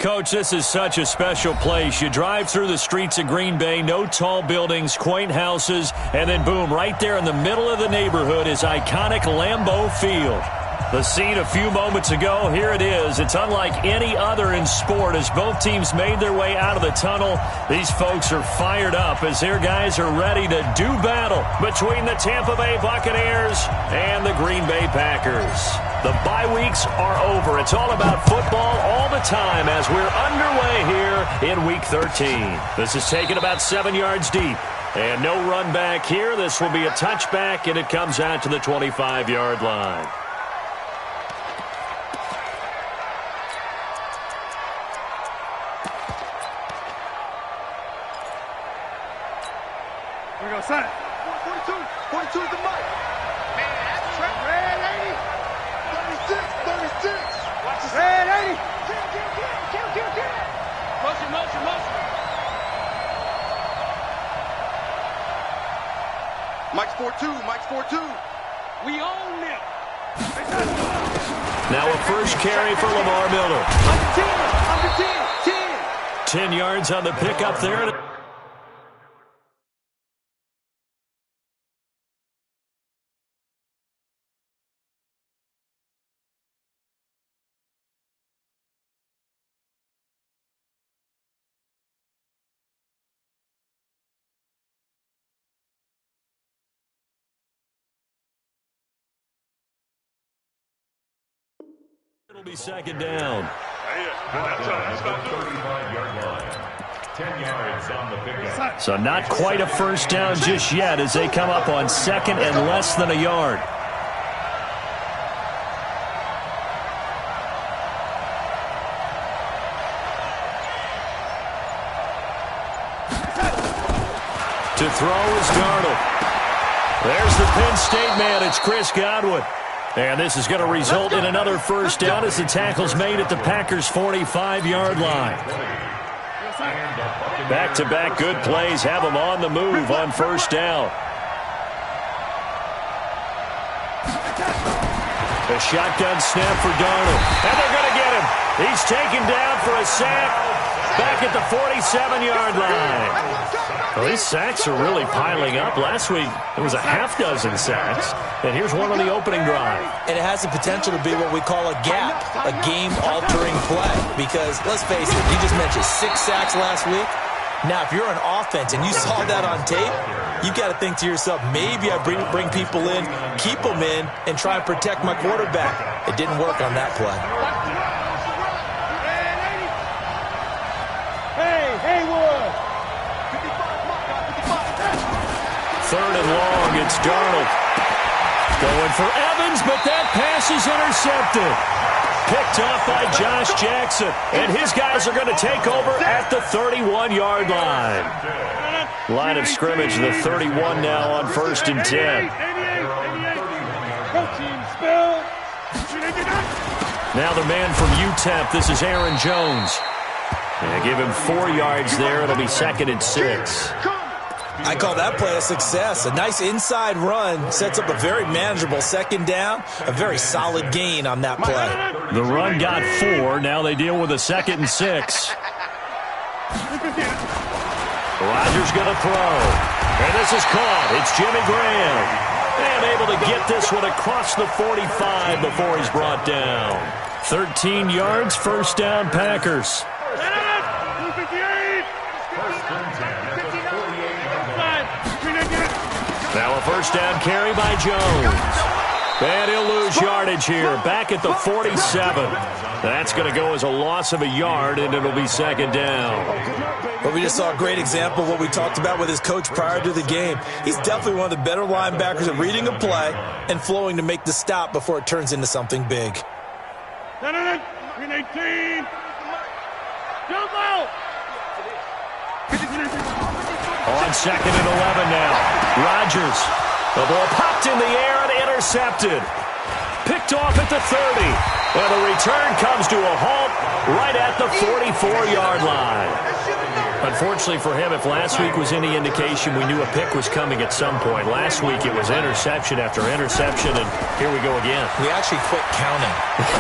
Coach, this is such a special place. You drive through the streets of Green Bay, no tall buildings, quaint houses, and then boom, right there in the middle of the neighborhood is iconic Lambeau Field. The scene a few moments ago, here it is. It's unlike any other in sport as both teams made their way out of the tunnel. These folks are fired up as their guys are ready to do battle between the Tampa Bay Buccaneers and the Green Bay Packers. The bye weeks are over. It's all about football all the time as we're underway here in Week 13. This is taken about 7 yards deep. And no run back here. This will be a touchback, and it comes out to the 25-yard line. Here we go, son. 42 is the mic. Man, that's Trent. Red 80. 36. Watch the red 80. Kill. Motion. Mike's 4-2. We own them. Now a first carry for Lamar Miller. Under 10. 10 yards on the pickup there. It'll be second down. That's about 35-yard line. 10 yards on the pickup. So not quite a first down just yet as they come up on second and less than a yard. To throw is Darnold. There's the Penn State man. It's Chris Godwin. And this is going to result in another first down as the tackle's made at the Packers' 45-yard line. Back-to-back good plays have them on the move on first down. A shotgun snap for Darnold. And they're going to get him. He's taken down for a sack back at the 47-yard line. Well, these sacks are really piling up. Last week, it was a half dozen sacks. And here's one on the opening drive. And it has the potential to be what we call a gap, a game-altering play. Because, let's face it, you just mentioned 6 sacks last week. Now, if you're an offense and you saw that on tape, you've got to think to yourself, maybe I bring people in, keep them in, and try and protect my quarterback. It didn't work on that play. Hey, Wood. 3rd and long, it's Darnold. Going for Evans, but that pass is intercepted. Picked off by Josh Jackson. And his guys are going to take over at the 31-yard line. Line of scrimmage, the 31 now on 1st and 10. Now the man from UTEP, this is Aaron Jones. And give him 4 yards there. It'll be 2nd and 6. I call that play a success. A nice inside run sets up a very manageable second down. A very solid gain on that play. The run got 4. Now they deal with a 2nd and 6. Rodgers going to throw. And this is caught. It's Jimmy Graham. And able to get this one across the 45 before he's brought down. 13 yards, first down Packers. Now a first down carry by Jones. And he'll lose yardage here. Back at the 47. That's going to go as a loss of a yard, and it'll be 2nd down. Well, we just saw a great example of what we talked about with his coach prior to the game. He's definitely one of the better linebackers at reading a play and flowing to make the stop before it turns into something big. Green 18. Jump out. On 2nd and 11 now. Rodgers. The ball popped in the air and intercepted. Picked off at the 30. And the return comes to a halt right at the 44-yard line. Unfortunately for him, if last week was any indication, we knew a pick was coming at some point. Last week it was interception after interception, and here we go again. We actually quit counting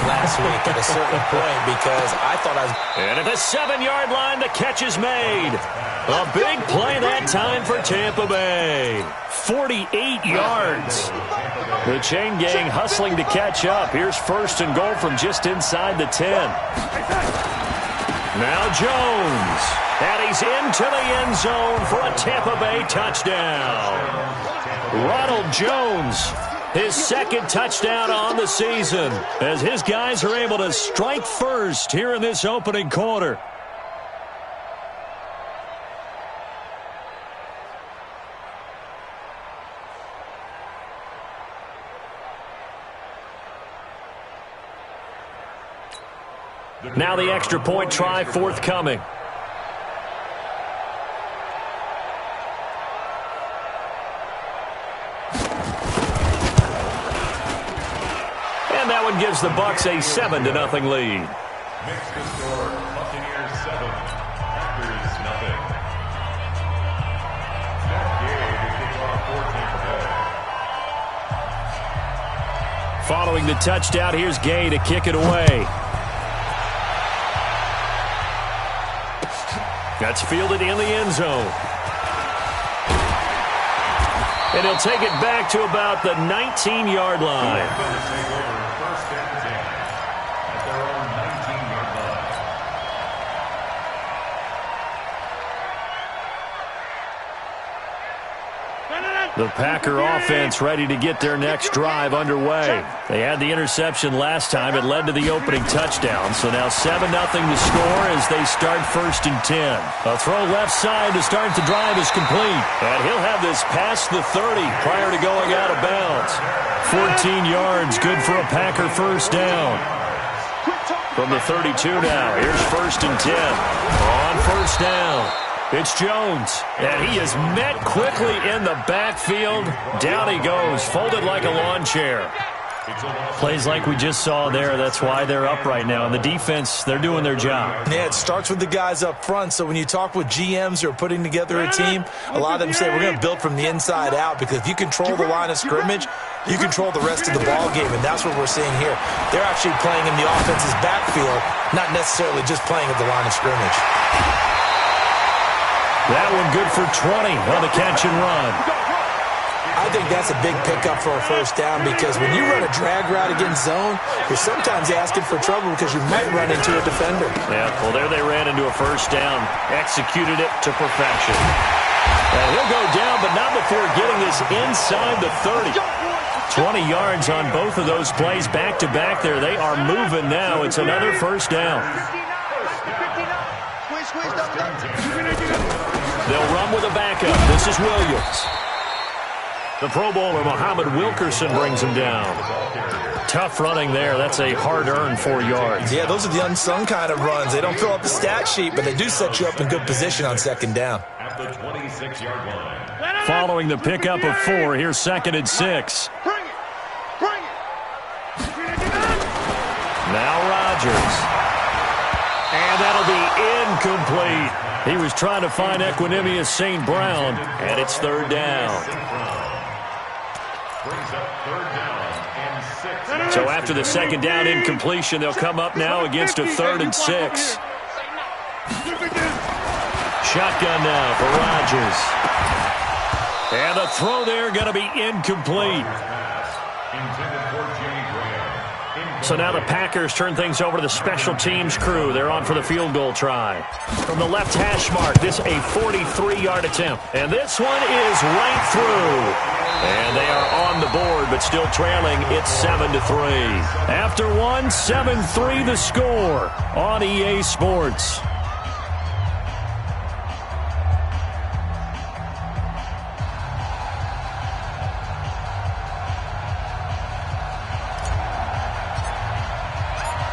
last week at a certain point because I thought I was... And at the 7-yard line, the catch is made. A big play that time for Tampa Bay. 48 yards. The chain gang hustling to catch up. Here's first and goal from just inside the 10. Now Jones. And he's into the end zone for a Tampa Bay touchdown. Ronald Jones, his second touchdown on the season, as his guys are able to strike first here in this opening quarter. Now the extra point try forthcoming. And that one gives the Bucs a 7-0 lead. Makes the score Buccaneers 7, Packers nothing. That game to kick off 14 today. Following the touchdown, here's Gay to kick it away. That's fielded in the end zone. And he'll take it back to about the 19-yard line. First and 10 at their own 19-yard line. The Packer offense ready to get their next drive underway. They had the interception last time. It led to the opening touchdown. So now 7-0 to score as they start first and 10. A throw left side to start the drive is complete. And he'll have this past the 30 prior to going out of bounds. 14 yards, good for a Packer first down. From the 32 now, here's first and 10. On first down. It's Jones, and he is met quickly in the backfield. Down he goes, folded like a lawn chair. Plays like we just saw there. That's why they're up right now. And the defense, they're doing their job. Yeah, it starts with the guys up front. So when you talk with GMs who are putting together a team, a lot of them say we're going to build from the inside out, because if you control the line of scrimmage, you control the rest of the ball game, and that's what we're seeing here. They're actually playing in the offense's backfield, not necessarily just playing at the line of scrimmage. That one good for 20 on the catch and run. I think that's a big pickup for a first down, because when you run a drag route against zone, you're sometimes asking for trouble because you might run into a defender. Yeah, well, there they ran into a first down. Executed it to perfection. And he'll go down, but not before getting this inside the 30. 20 yards on both of those plays back-to-back there. They are moving now. It's another first down. They'll run with a backup. This is Williams. The Pro Bowler, Muhammad Wilkerson, brings him down. Tough running there. That's a hard-earned 4 yards. Yeah, those are the unsung kind of runs. They don't fill up the stat sheet, but they do set you up in good position on second down. At the 26-yard line. Following the pickup of 4, here's second and 6. Now Rodgers. And that'll be incomplete. He was trying to find Equanimous St. Brown, and it's third down. Brings up third down and 6. So after the second down incompletion, they'll come up now against a 3rd and 6. Shotgun now for Rodgers. And the throw there going to be incomplete. Intended for Jimmy Graham. So now the Packers turn things over to the special teams crew. They're on for the field goal try. From the left hash mark, this a 43-yard attempt. And this one is right through. And they are on the board, but still trailing. It's 7-3. After one, 7-3 the score on EA Sports.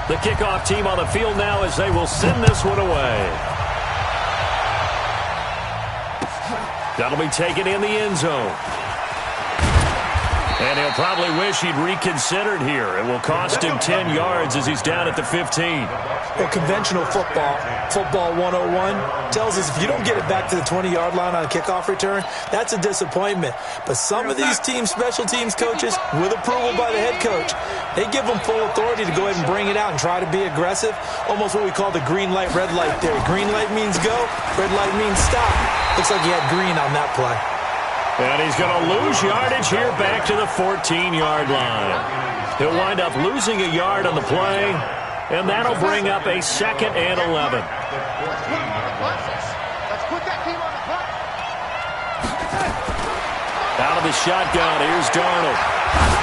The kickoff team on the field now as they will send this one away. That'll be taken in the end zone. And he'll probably wish he'd reconsidered here. It will cost him 10 yards as he's down at the 15. Well, conventional football 101, tells us if you don't get it back to the 20-yard line on a kickoff return, that's a disappointment. But some of these special teams coaches, with approval by the head coach, they give them full authority to go ahead and bring it out and try to be aggressive. Almost what we call the green light, red light theory. Green light means go, red light means stop. Looks like he had green on that play. And he's going to lose yardage here back to the 14-yard line. He'll wind up losing a yard on the play, and that'll bring up a 2nd and 11. Let's put that team on the clock. Out of the shotgun, here's Darnold.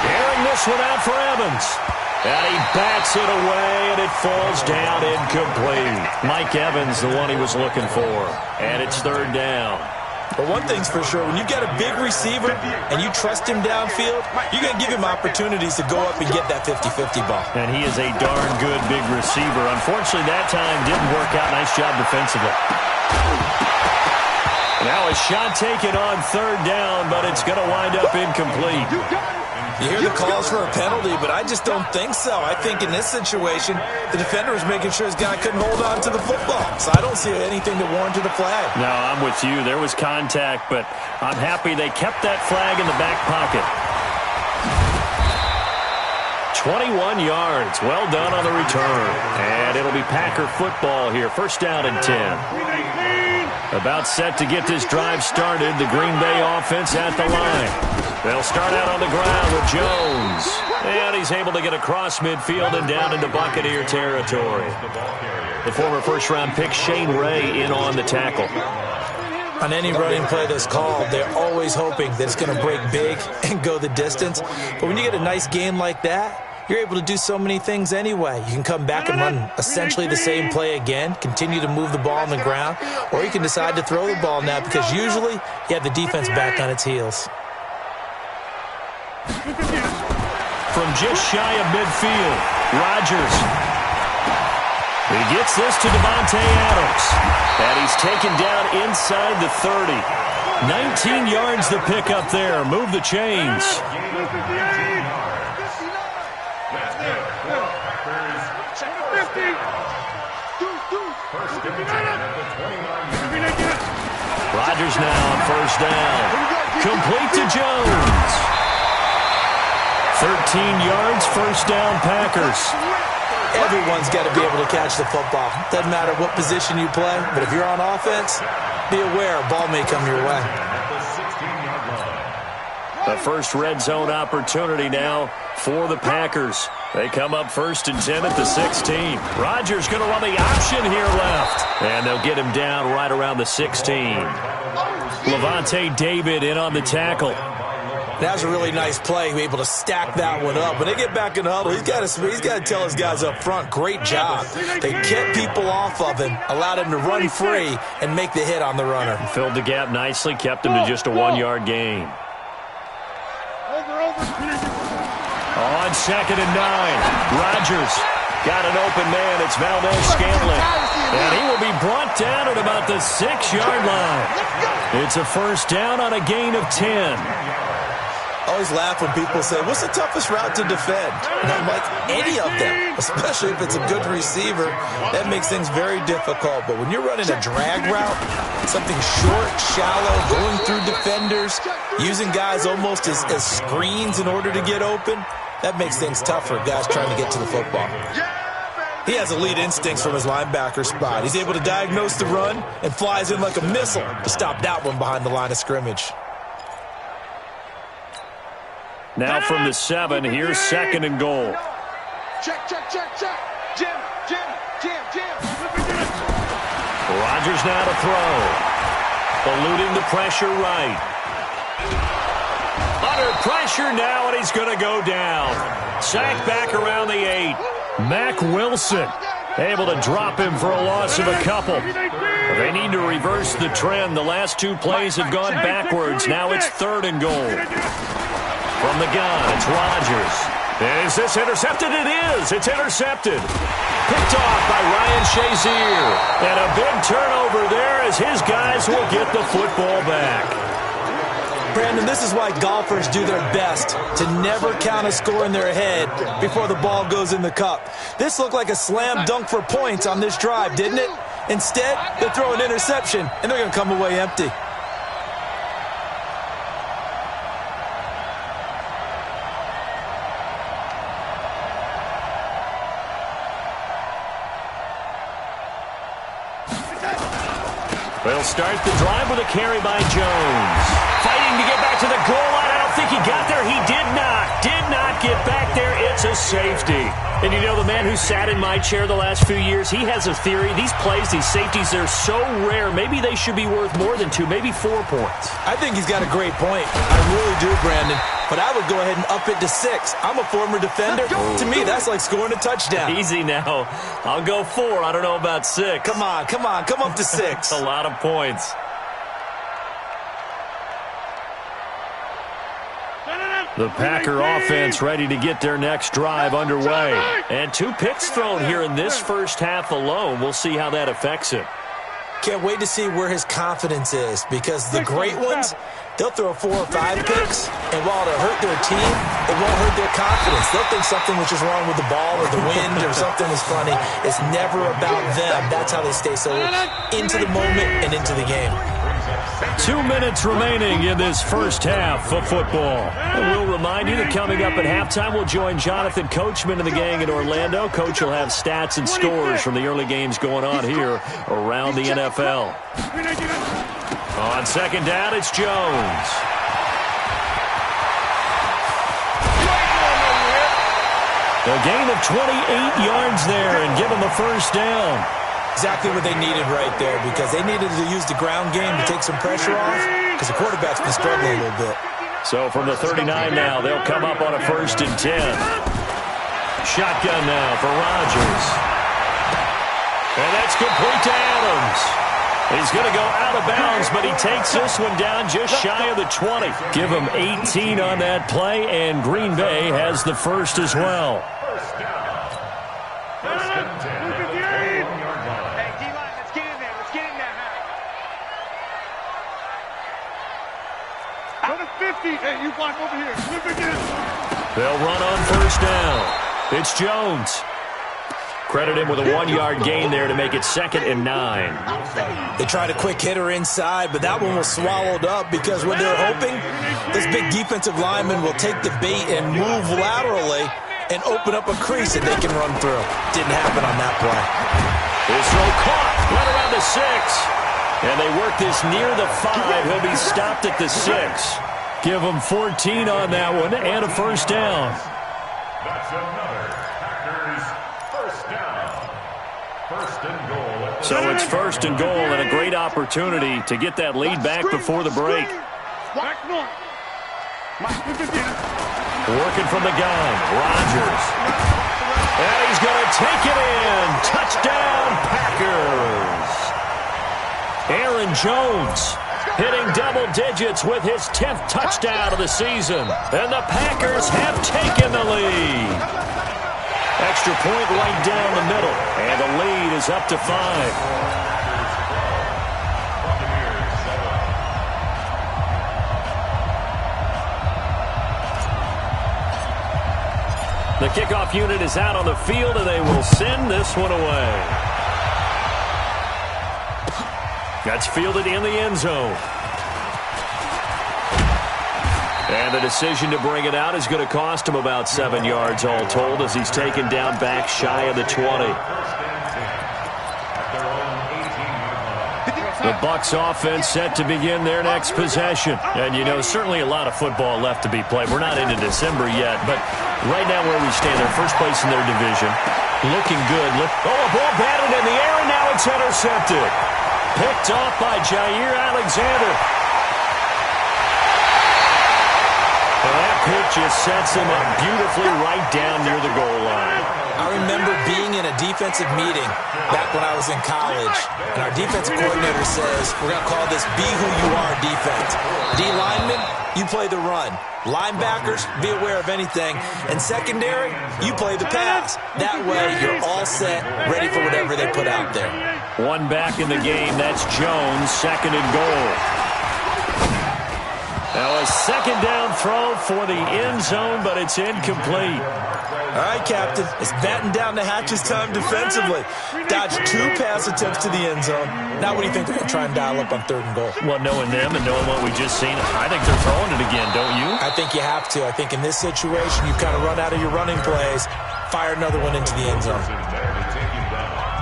Airing this one out for Evans. And he bats it away, and it falls down incomplete. Mike Evans, the one he was looking for. And it's 3rd down. But one thing's for sure, when you've got a big receiver and you trust him downfield, you're going to give him opportunities to go up and get that 50-50 ball. And he is a darn good big receiver. Unfortunately, that time didn't work out. Nice job defensively. Now a shot taken on 3rd down, but it's going to wind up incomplete. You hear the calls for a penalty, but I just don't think so. I think in this situation, the defender was making sure his guy couldn't hold on to the football. So I don't see anything that warranted a flag. No, I'm with you. There was contact, but I'm happy they kept that flag in the back pocket. 21 yards. Well done on the return. And it'll be Packer football here. 1st down and 10. About set to get this drive started. The Green Bay offense at the line. They'll start out on the ground with Jones. And he's able to get across midfield and down into Buccaneer territory. The former first-round pick Shane Ray in on the tackle. On any running play that's called, they're always hoping that it's going to break big and go the distance. But when you get a nice game like that, you're able to do so many things anyway. You can come back and run essentially the same play again, continue to move the ball on the ground, or you can decide to throw the ball now because usually you have the defense back on its heels. From just shy of midfield, Rodgers. He gets this to Devontae Adams. And he's taken down inside the 30. 19 yards the pick up there. Move the chains. Rodgers now on 1st down. Complete to Jones. 13 yards, 1st down Packers. Everyone's got to be able to catch the football. Doesn't matter what position you play, but if you're on offense, be aware a ball may come your way. The first red zone opportunity now for the Packers. They come up 1st and 10 at the 16. Rodgers going to run the option here left. And they'll get him down right around the 16. Levante David in on the tackle. That was a really nice play, able to stack that one up. When they get back in the huddle, he's got to tell his guys up front, great job. They kept people off of him, allowed him to run free, and make the hit on the runner. Filled the gap nicely, kept him to just a 1-yard gain. On 2nd and 9, Rodgers got an open man. It's Valdez-Scantling. And he will be brought down at about the 6-yard line. It's a 1st down on a gain of 10. I always laugh when people say, what's the toughest route to defend? And I'm like, any of them, especially if it's a good receiver. That makes things very difficult. But when you're running a drag route, something short, shallow, going through defenders, using guys almost as screens in order to get open, that makes things tough for guys trying to get to the football. He has elite instincts from his linebacker spot. He's able to diagnose the run and flies in like a missile to stop that one behind the line of scrimmage. Now from the 7, here's 2nd and goal. Check. Jim. Rodgers now to throw. Eluding the pressure right. Under pressure now, and he's going to go down. Sacked back around the 8. Mack Wilson able to drop him for a loss of a couple. They need to reverse the trend. The last 2 plays have gone backwards. Now it's 3rd and goal. From the gun, it's Rodgers. Is this intercepted? It is. It's intercepted. Picked off by Ryan Shazier. And a big turnover there as his guys will get the football back. Brandon, this is why golfers do their best to never count a score in their head before the ball goes in the cup. This looked like a slam dunk for points on this drive, didn't it? Instead, they throw an interception, and they're going to come away empty. They'll start the drive with a carry by Jones. Fighting to get back to the goal line. I don't think he got there. He did not. Did not get back there. It's a safety. And you know, the man who sat in my chair the last few years, he has a theory. These plays, these safeties, they're so rare. Maybe they should be worth more than 2, maybe 4 points. I think he's got a great point. I really do, Brandon. But I would go ahead and up it to 6. I'm a former defender. To me, that's like scoring a touchdown. Easy now. I'll go 4. I don't know about 6. Come on. Come up to 6. A lot of points. The Packer offense ready to get their next drive underway. And 2 picks thrown here in this first half alone. We'll see how that affects him. Can't wait to see where his confidence is, because the great ones, they'll throw 4 or 5 picks, and while it'll hurt their team, it won't hurt their confidence. They'll think something was just wrong with the ball or the wind or something was funny. It's never about them. That's how they stay so into the moment and into the game. 2 minutes remaining in this first half of football. And we'll remind you that coming up at halftime, we'll join Jonathan Coachman and the gang in Orlando. Coach will have stats and scores from the early games going on here around the NFL. On second down, it's Jones. A gain of 28 yards there and give him a first down. Exactly what they needed right there, because they needed to use the ground game to take some pressure off, because the quarterback's been struggling a little bit. So from the 39 now, they'll come up on a 1st and 10. Shotgun now for Rodgers. And that's complete to Adams. He's going to go out of bounds, but he takes this one down just shy of the 20. Give him 18 on that play, and Green Bay has the first as well. Hey, you block over here. They'll run on 1st down. It's Jones. Credit him with a 1-yard gain there to make it 2nd and 9. They tried a quick hitter inside, but that one was swallowed up, because when they're hoping, this big defensive lineman will take the bait and move laterally and open up a crease that they can run through. Didn't happen on that play. His throw caught, right around the 6. And they work this near the 5. He'll be stopped at the 6. Give him 14 on that one and a 1st down. That's another Packers first down. 1st and goal. So it's 1st and goal, and a great opportunity to get that lead back before the break. Working from the gun, Rodgers. And he's going to take it in. Touchdown, Packers. Aaron Jones hitting double digits with his 10th touchdown of the season. And the Packers have taken the lead. Extra point right down the middle. And the lead is up to 5. The kickoff unit is out on the field, and they will send this one away. That's fielded in the end zone. And the decision to bring it out is going to cost him about 7 yards all told, as he's taken down back shy of the 20. The Bucs offense set to begin their next possession. And, you know, certainly a lot of football left to be played. We're not into December yet, but right now where we stand, they're first place in their division. Looking good. Oh, a ball batted in the air, and now it's intercepted. Picked off by Jair Alexander. And that pitch just sets him up beautifully right down near the goal line. I remember being in a defensive meeting back when I was in college, and our defensive coordinator says, we're going to call this Be Who You Are defense. D linemen, you play the run. Linebackers, be aware of anything. And secondary, you play the pass. That way, you're all set, ready for whatever they put out there. One back in the game, that's Jones, 2nd and goal. Now a second down throw for the end zone, but it's incomplete. All right, Captain. It's batten down the hatches time defensively. Dodged 2 pass attempts to the end zone. Now what do you think they're going to try and dial up on 3rd and goal? Well, knowing them and knowing what we just seen, I think they're throwing it again, don't you? I think you have to. I think in this situation, you kind of run out of your running plays, fire another one into the end zone.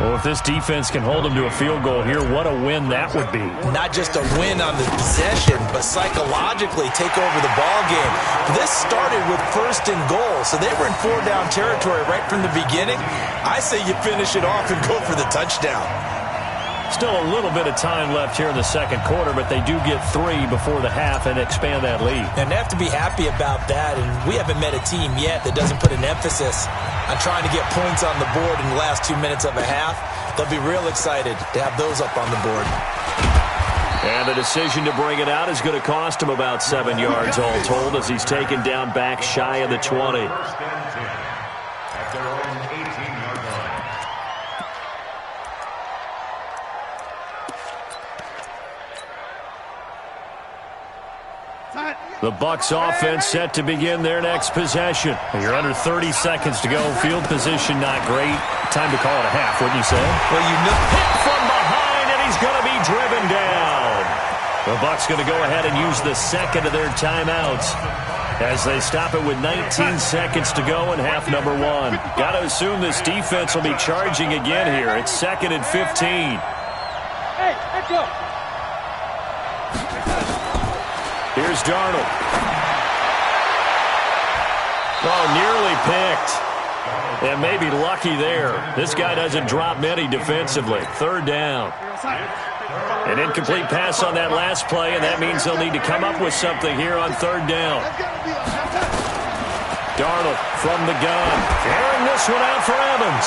Well, if this defense can hold them to a field goal here, what a win that would be. Not just a win on the possession, but psychologically take over the ball game. This started with 1st and goal, so they were in 4-down territory right from the beginning. I say you finish it off and go for the touchdown. Still a little bit of time left here in the 2nd quarter, but they do get 3 before the half and expand that lead. And they have to be happy about that, and we haven't met a team yet that doesn't put an emphasis on trying to get points on the board in the last 2 minutes of a half. They'll be real excited to have those up on the board. And the decision to bring it out is going to cost him about 7 yards all told as he's taken down back shy of the 20. First and 10 at their own 18-yard line. The Bucs offense set to begin their next possession. You're under 30 seconds to go. Field position not great. Time to call it a half, wouldn't you say? Well, you know, Hit from behind, and he's going to be driven down. The Bucs going to go ahead and use the 2nd of their timeouts as they stop it with 19 seconds to go in half number 1. Got to assume this defense will be charging again here. It's 2nd and 15. Hey, let's go. Here's Darnold. Oh, nearly picked. And maybe lucky there. This guy doesn't drop many defensively. 3rd down. An incomplete pass on that last play, and that means they'll need to come up with something here on 3rd down. Darnold from the gun. Airing this one out for Evans.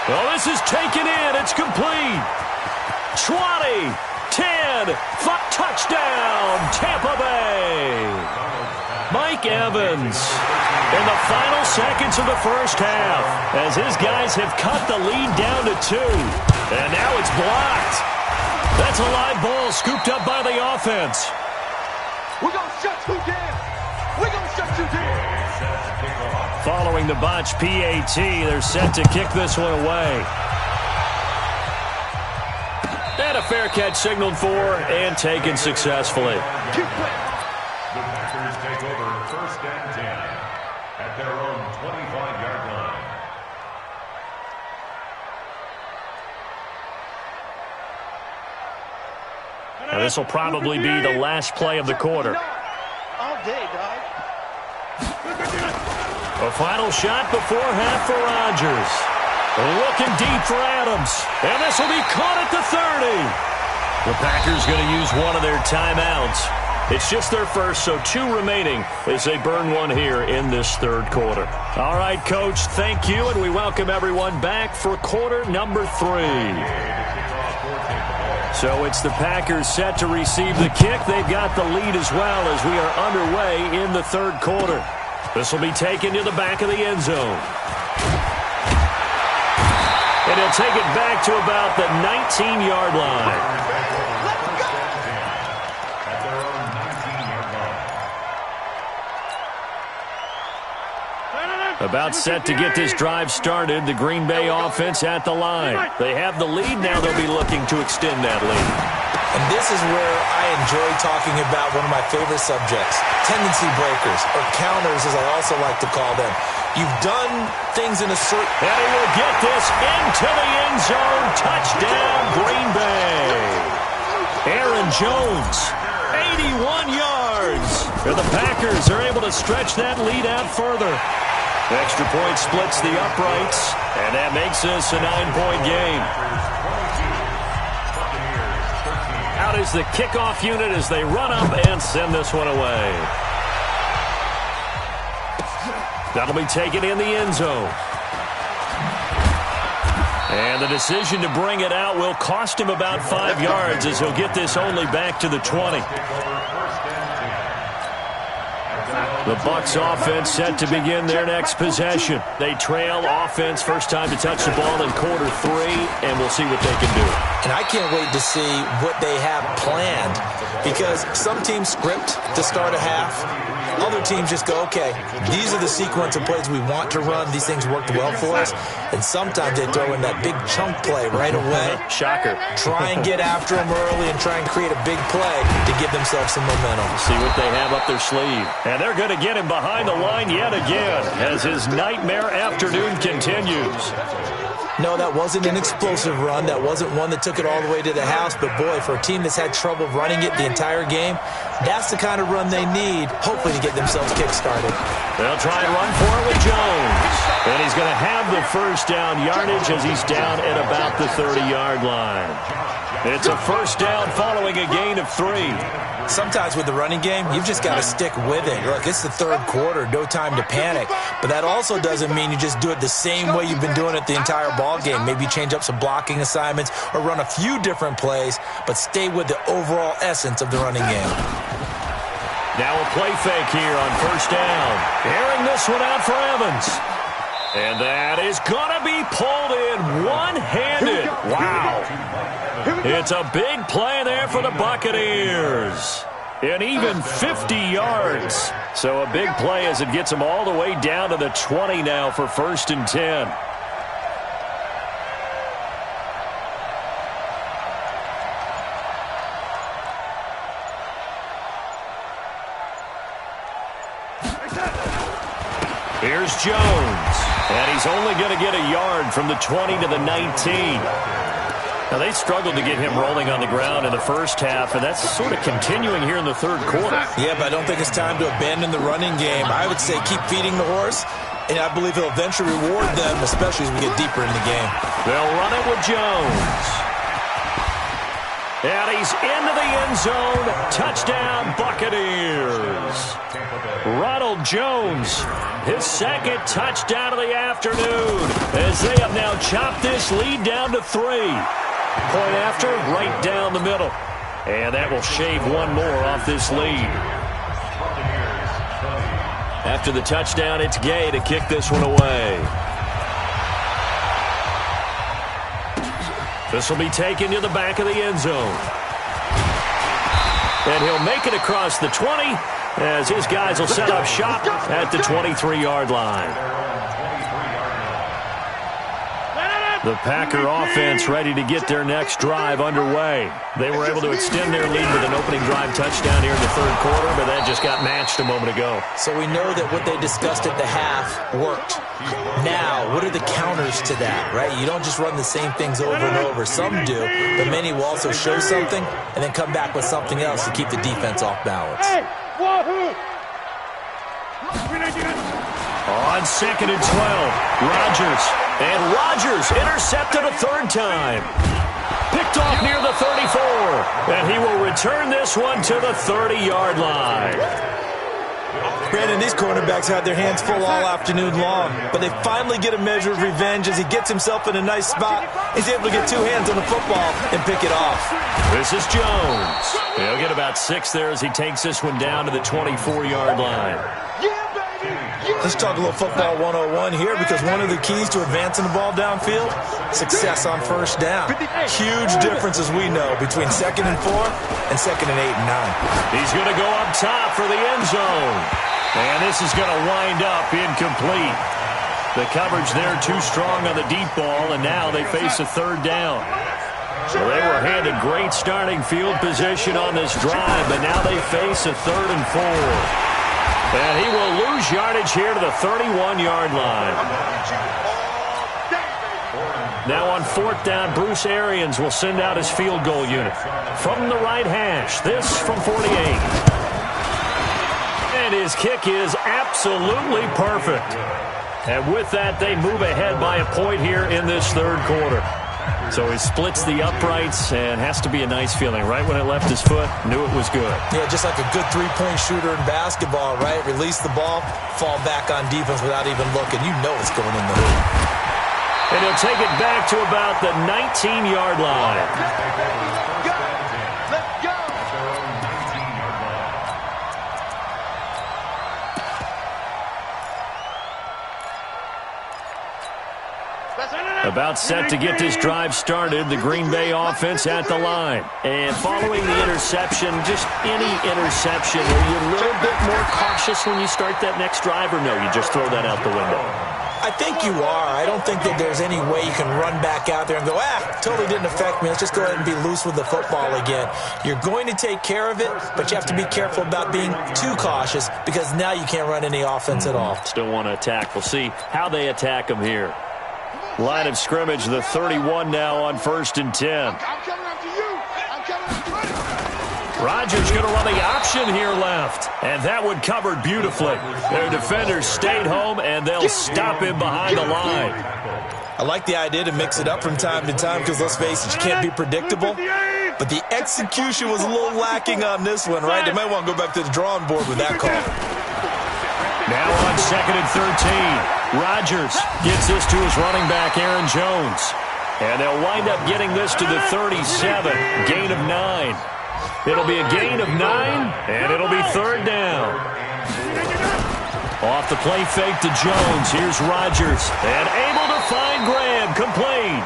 Well, this is taken in. It's complete. 20. 10, touchdown, Tampa Bay. Mike Evans in the final seconds of the 1st half as his guys have cut the lead down to 2. And now it's blocked. That's a live ball scooped up by the offense. We're going to shut you down. We're going to shut you down. Following the botch PAT, they're set to kick this one away. And a fair catch signaled for and taken successfully. The Packers take over 1st and 10 at their own 25-yard line. Now, this will probably be the last play of the quarter. All day, dog. A final shot before half for Rodgers. Looking deep for Adams. And this will be caught at the 30. The Packers going to use one of their timeouts. It's just their first, so 2 remaining as they burn one here in this 3rd quarter. All right, Coach, thank you, and we welcome everyone back for quarter number 3. So it's the Packers set to receive the kick. They've got the lead as well as we are underway in the 3rd quarter. This will be taken to the back of the end zone. And he'll take it back to about the 19-yard line. About set to get this drive started. The Green Bay offense at the line. They have the lead. Now they'll be looking to extend that lead. and this is where I enjoy talking about one of my favorite subjects, tendency breakers, or counters as I also like to call them. You've done things in a certain... And he will get this into the end zone. Touchdown, Green Bay. Aaron Jones, 81 yards. And the Packers are able to stretch that lead out further. Extra point splits the uprights, and that makes this a 9-point game. Out is the kickoff unit as they run up and send this one away. That'll be taken in the end zone. And the decision to bring it out will cost him about 5 yards as he'll get this only back to the 20. The Bucs offense set to begin their next possession. They trail offense, first time to touch the ball in quarter 3, and we'll see what they can do. And I can't wait to see what they have planned, because some teams script to start a half. Other teams just go, okay, these are the sequence of plays we want to run. These things worked well for us. And sometimes they throw in that big chunk play right away. Shocker. Try and get after them early and try and create a big play to give themselves some momentum. See what they have up their sleeve. And they're going to get him behind the line yet again as his nightmare afternoon continues. No, that wasn't an explosive run. That wasn't one that took it all the way to the house. But, boy, for a team that's had trouble running it the entire game, that's the kind of run they need, hopefully, to get themselves kick-started. They'll try and run for it with Jones. And he's going to have the first down yardage as he's down at about the 30-yard line. It's a first down following a gain of 3. Sometimes with the running game, you've just got to stick with it. Look, it's the third quarter, no time to panic. But that also doesn't mean you just do it the same way you've been doing it the entire ball game. Maybe change up some blocking assignments or run a few different plays, but stay with the overall essence of the running game. Now a play fake here on first down. Airing this one out for Evans. And that is going to be pulled in one-handed. Wow. It's a big play there for the Buccaneers. And even 50 yards. So a big play as it gets them all the way down to the 20 now for first and 10. Here's Jones. And he's only going to get a yard from the 20 to the 19. Now, they struggled to get him rolling on the ground in the first half, and that's sort of continuing here in the third quarter. Yeah, but I don't think it's time to abandon the running game. I would say keep feeding the horse, and I believe he'll eventually reward them, especially as we get deeper in the game. They'll run it with Jones. And he's into the end zone. Touchdown, Buccaneers. Ronald Jones, his second touchdown of the afternoon, as they have now chopped this lead down to 3. Point after, right down the middle. And that will shave one more off this lead. After the touchdown, it's Gay to kick this one away. This will be taken to the back of the end zone. And he'll make it across the 20 as his guys will set up shop at the 23-yard line. The Packer offense ready to get their next drive underway. They were able to extend their lead with an opening drive touchdown here in the third quarter, but that just got matched a moment ago. So we know that what they discussed at the half worked. Now, what are the counters to that, right? You don't just run the same things over and over. Some do, but many will also show something and then come back with something else to keep the defense off balance. On 2nd and 12, Rodgers. And Rodgers intercepted a third time. Picked off near the 34. And he will return this one to the 30-yard line. Brandon, these cornerbacks had their hands full all afternoon long, but they finally get a measure of revenge as he gets himself in a nice spot. He's able to get two hands on the football and pick it off. This is Jones. He'll get about 6 there as he takes this one down to the 24-yard line. Let's talk a little football 101 here, because one of the keys to advancing the ball downfield, success on first down. Huge difference, as we know, between 2nd and 4 and 2nd and 8 and 9. He's going to go up top for the end zone. And this is going to wind up incomplete. The coverage there too strong on the deep ball, and now they face a third down. So they were handed great starting field position on this drive, but now they face a 3rd and 4. And he will lose yardage here to the 31-yard line. Now on 4th down, Bruce Arians will send out his field goal unit. From the right hash, this from 48. And his kick is absolutely perfect. And with that, they move ahead by a point here in this third quarter. So he splits the uprights, and has to be a nice feeling. Right when it left his foot, knew it was good. Yeah, just like a good three-point shooter in basketball, right? Release the ball, fall back on defense without even looking. You know it's going in the hoop. And he'll take it back to about the 19-yard line. About set to get this drive started, the Green Bay offense at the line. And following the interception, just any interception, are you a little bit more cautious when you start that next drive, or no, you just throw that out the window? I think you are. I don't think that there's any way you can run back out there and go, totally didn't affect me. Let's just go ahead and be loose with the football again. You're going to take care of it, but you have to be careful about being too cautious because now you can't run any offense at all. Still want to attack. We'll see how they attack them here. Line of scrimmage, the 31 now on 1st and 10. I'm coming after you. I'm coming after you. Rodgers going to run the option here left. And that one covered beautifully. Their defenders stayed home, and they'll stop him behind the line. I like the idea to mix it up from time to time because, let's face it, you can't be predictable. But the execution was a little lacking on this one, right? They might want to go back to the drawing board with that call. Now on 2nd and 13. Rodgers gets this to his running back, Aaron Jones. And they'll wind up getting this to the 37. Gain of 9. It'll be a gain of 9, and it'll be 3rd down. Off the play fake to Jones. Here's Rodgers. And able to find Graham. Complete.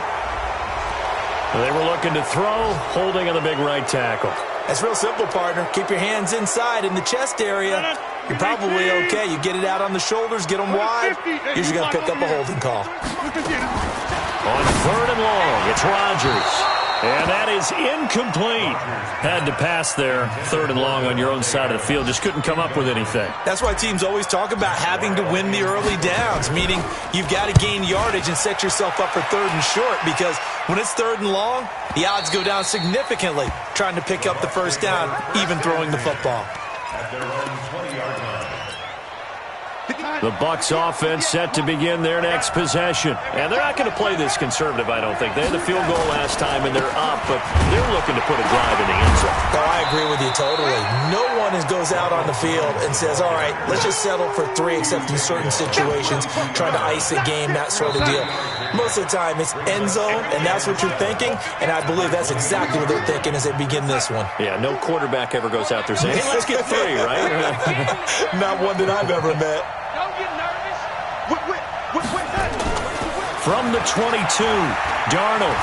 They were looking to throw, holding on the big right tackle. That's real simple, partner. Keep your hands inside in the chest area. You're probably okay. You get it out on the shoulders, get them wide. Usually going to pick up a holding call. On 3rd and long, it's Rodgers. And that is incomplete. Had to pass there, 3rd and long on your own side of the field. Just couldn't come up with anything. That's why teams always talk about having to win the early downs, meaning you've got to gain yardage and set yourself up for 3rd and short, because when it's 3rd and long, the odds go down significantly trying to pick up the 1st down, even throwing the football. At their own 20-yard line. The Bucs offense set to begin their next possession. And they're not going to play this conservative, I don't think. They had the field goal last time, and they're up, but they're looking to put a drive in the end zone. Oh, I agree with you totally. No one goes out on the field and says, all right, let's just settle for 3, except in certain situations, trying to ice a game, that sort of deal. Most of the time, it's end zone, and that's what you're thinking, and I believe that's exactly what they're thinking as they begin this one. Yeah, no quarterback ever goes out there saying, hey, let's get 3, right? Not one that I've ever met. Don't get nervous. From the 22, Darnold.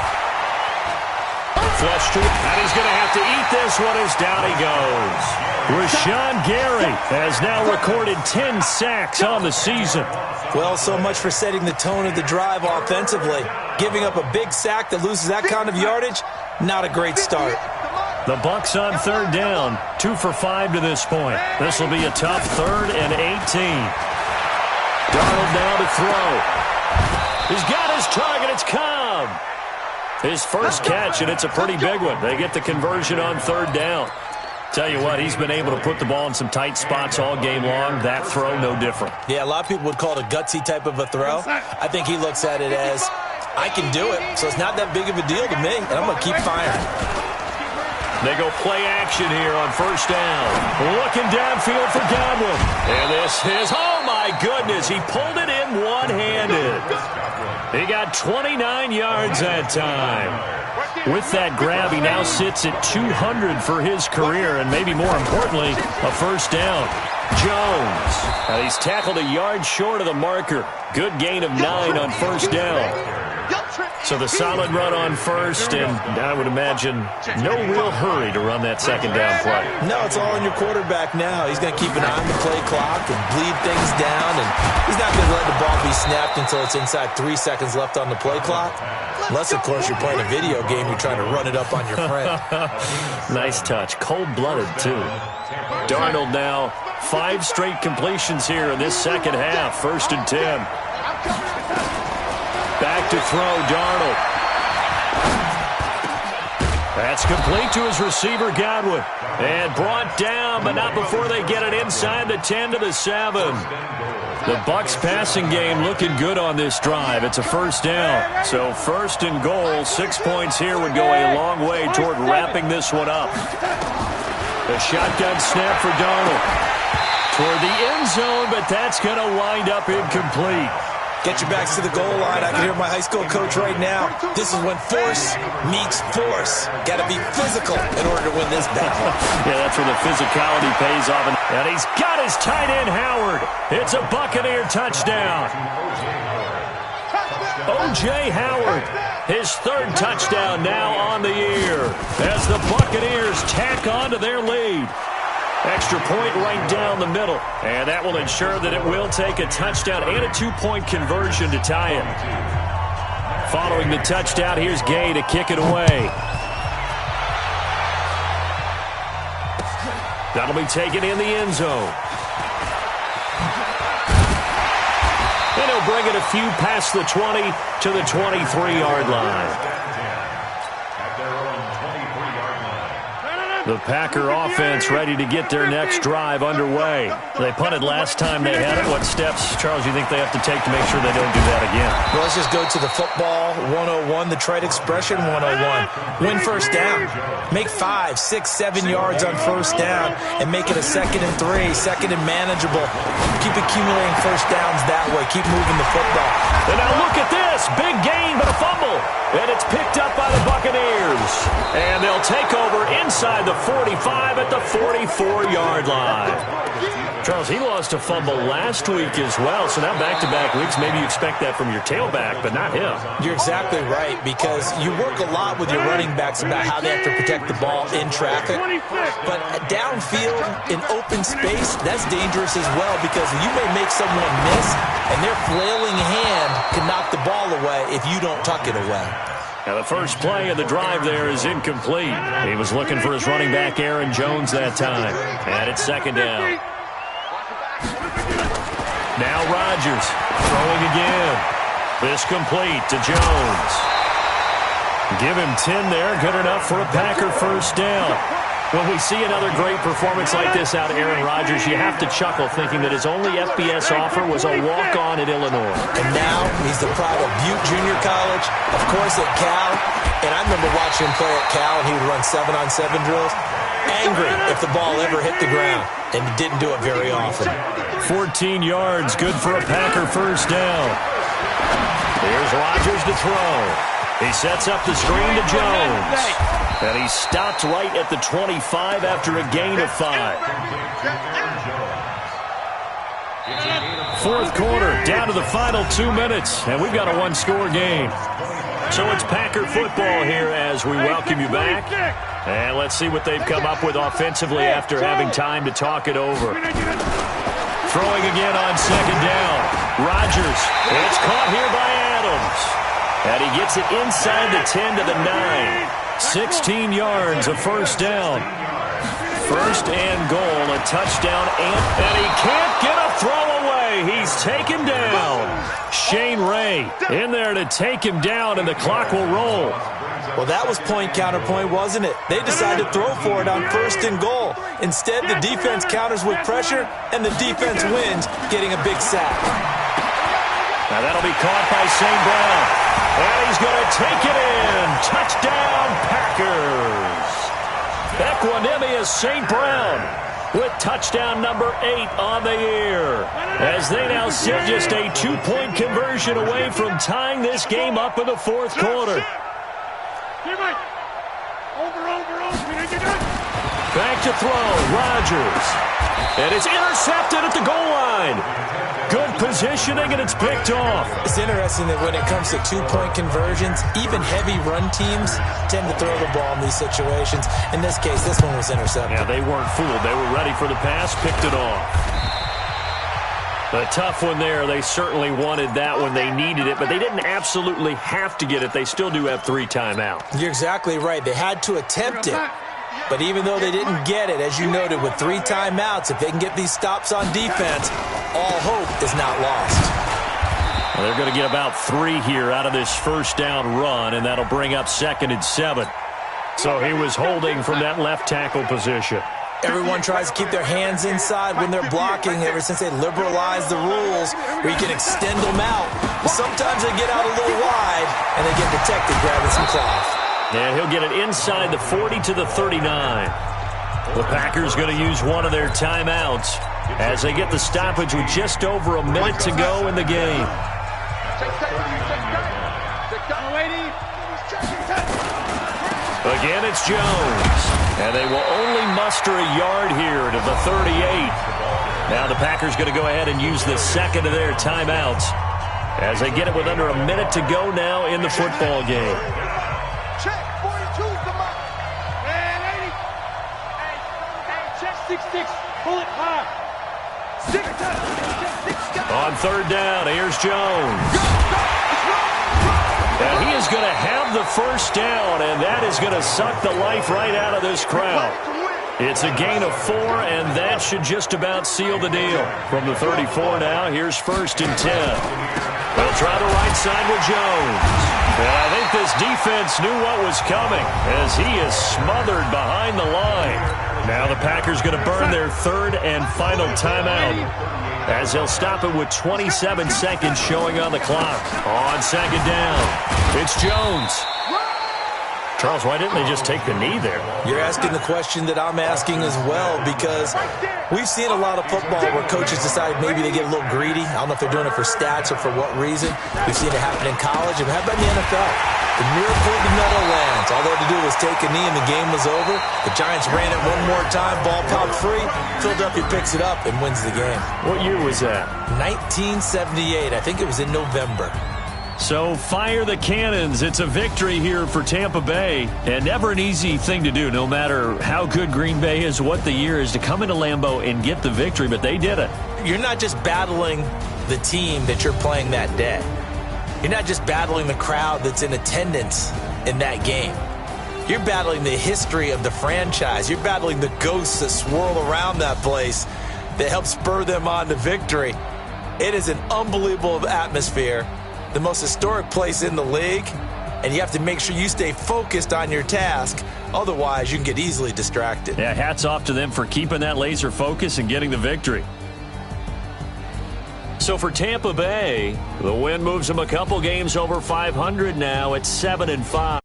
Flush to it, and he's going to have to eat this one as down he goes. Rashawn Gary has now recorded 10 sacks on the season. Well, so much for setting the tone of the drive offensively. Giving up a big sack that loses that kind of yardage, not a great start. The Bucs on 3rd down, 2 for 5 to this point. This will be a tough 3rd and 18. Darnold now to throw. He's got his target. It's Cobb. His first catch, and it's a pretty big one. They get the conversion on 3rd down. Tell you what, he's been able to put the ball in some tight spots all game long. That throw, no different. Yeah, a lot of people would call it a gutsy type of a throw. I think he looks at it as, I can do it, so it's not that big of a deal to me, and I'm going to keep firing. They go play action here on 1st down. Looking downfield for Godwin. And this is, oh my goodness, he pulled it in one-handed. He got 29 yards that time. With that grab, he now sits at 200 for his career, and maybe more importantly, a 1st down. Jones. He's tackled a yard short of the marker. Good gain of 9 on 1st down. So the solid run on 1st, and I would imagine no real hurry to run that 2nd down play. No, it's all on your quarterback now. He's going to keep an eye on the play clock and bleed things down, and he's not going to let the ball be snapped until it's inside 3 seconds left on the play clock. Unless, of course, you're playing a video game, you're trying to run it up on your friend. Nice touch. Cold-blooded, too. Darnold now, 5 straight completions here in this second half. 1st and 10. Back to throw, Darnold. That's complete to his receiver, Godwin. And brought down, but not before they get it inside the 10 to the 7. The Bucs passing game looking good on this drive. It's a 1st down. So 1st and goal, 6 points here would go a long way toward wrapping this one up. The shotgun snap for Darnold. Toward the end zone, but that's going to wind up incomplete. Get your backs to the goal line. I can hear my high school coach right now. This is when force meets force. Got to be physical in order to win this battle. Yeah, that's where the physicality pays off. And he's got his tight end, Howard. It's a Buccaneer touchdown. O.J. Howard, his third touchdown now on the year as the Buccaneers tack on to their lead. Extra point right down the middle, and that will ensure that it will take a touchdown and a two-point conversion to tie it. Following the touchdown, here's Gay to kick it away. That'll be taken in the end zone. And he'll bring it a few past the 20 to the 23-yard line. The Packer offense ready to get their next drive underway. They punted last time they had it. What steps, Charles, you think they have to take to make sure they don't do that again? Well, let's just go to the football 101, the trade expression 101. Win first down. Make 5, 6, 7 yards on first down and make it a 2nd and 3, 2nd and manageable. Keep accumulating first downs that way. Keep moving the football. And now look at this. Big gain, but a fumble. And it's picked up by the Buccaneers. And they'll take over inside the 45 at the 44-yard line. Charles, he lost a fumble last week as well, so now back-to-back weeks, maybe you expect that from your tailback, but not him. You're exactly right, because you work a lot with your running backs about how they have to protect the ball in traffic, but downfield in open space, that's dangerous as well, because you may make someone miss, and their flailing hand can knock the ball away if you don't tuck it away. Now the first play of the drive there is incomplete. He was looking for his running back, Aaron Jones, that time. And it's 2nd down. Now Rodgers throwing again. This complete to Jones. Give him 10 there. Good enough for a Packer first down. When we see another great performance like this out of Aaron Rodgers, you have to chuckle thinking that his only FBS offer was a walk-on at Illinois. And now he's the pride of Butte Junior College, of course at Cal. And I remember watching him play at Cal, and he would run 7-on-7 drills. Angry if the ball ever hit the ground, and he didn't do it very often. 14 yards, good for a Packer first down. Here's Rodgers to throw. He sets up the screen to Jones. And he stopped right at the 25 after a gain of 5. Fourth quarter, down to the final 2 minutes, and we've got a one-score game. So it's Packer football here as we welcome you back. And let's see what they've come up with offensively after having time to talk it over. Throwing again on 2nd down. Rodgers, and it's caught here by Adams. And he gets it inside the 10 to the 9. 16 yards, a first down. First and goal, a touchdown, and he can't get a throw away. He's taken down. Shane Ray in there to take him down, and the clock will roll. Well, that was point counterpoint, wasn't it? They decided to throw for it on 1st and goal. Instead, the defense counters with pressure, and the defense wins, getting a big sack. Now that'll be caught by St. Brown. And he's going to take it in. Touchdown, Packers. Equanimous St. Brown with touchdown number 8 on the year. As they now sit just a 2-point conversion away from tying this game up in the fourth quarter. Back to throw, Rodgers. And it's intercepted at the goal line. Good positioning, and it's picked off. It's interesting that when it comes to 2-point conversions, even heavy run teams tend to throw the ball in these situations. In this case, this one was intercepted. Yeah, they weren't fooled. They were ready for the pass, picked it off. A tough one there. They certainly wanted that when they needed it, but they didn't absolutely have to get it. They still do have 3 timeouts. You're exactly right. They had to attempt it. But even though they didn't get it, as you noted, with 3 timeouts, if they can get these stops on defense, all hope is not lost. Well, they're going to get about 3 here out of this first down run, and that'll bring up 2nd and 7. So he was holding from that left tackle position. Everyone tries to keep their hands inside when they're blocking ever since they liberalized the rules where you can extend them out. But sometimes they get out a little wide, and they get protected grabbing some cloth. And he'll get it inside the 40 to the 39. The Packers going to use one of their timeouts as they get the stoppage with just over a minute to go in the game. Again, it's Jones. And they will only muster a yard here to the 38. Now the Packers going to go ahead and use the second of their timeouts. as they get it with under a minute to go now in the football game. Check, 42's the mark. Man, 80. Hey, check 6-6. Pull it high. 6 On third down, here's Jones. And he is going to have the first down, and that is going to suck the life right out of this crowd. It's a gain of 4, and that should just about seal the deal. From the 34 now, here's 1st and 10. They'll try the right side with Jones. And I think this defense knew what was coming as he is smothered behind the line. Now the Packers going to burn their 3rd and final timeout as they'll stop it with 27 seconds showing on the clock. On 2nd down, it's Jones. Charles, why didn't they just take the knee there? You're asking the question that I'm asking as well, because we've seen a lot of football where coaches decide maybe they get a little greedy. I don't know if they're doing it for stats or for what reason. We've seen it happen in college, and how about in the NFL? The miracle of the Meadowlands. All they had to do was take a knee and the game was over. The Giants ran it one more time, ball popped free. Philadelphia picks it up and wins the game. What year was that? 1978. I think it was in November. So fire the cannons. It's a victory here for Tampa Bay. And never an easy thing to do, no matter how good Green Bay is, what the year is, to come into Lambeau and get the victory. But they did it. You're not just battling the team that you're playing that day. You're not just battling the crowd that's in attendance in that game. You're battling the history of the franchise. You're battling the ghosts that swirl around that place that help spur them on to victory. It is an unbelievable atmosphere. The most historic place in the league, and you have to make sure you stay focused on your task. Otherwise, you can get easily distracted. Yeah, hats off to them for keeping that laser focus and getting the victory. So for Tampa Bay, the win moves them a couple games over 500 now at 7-5.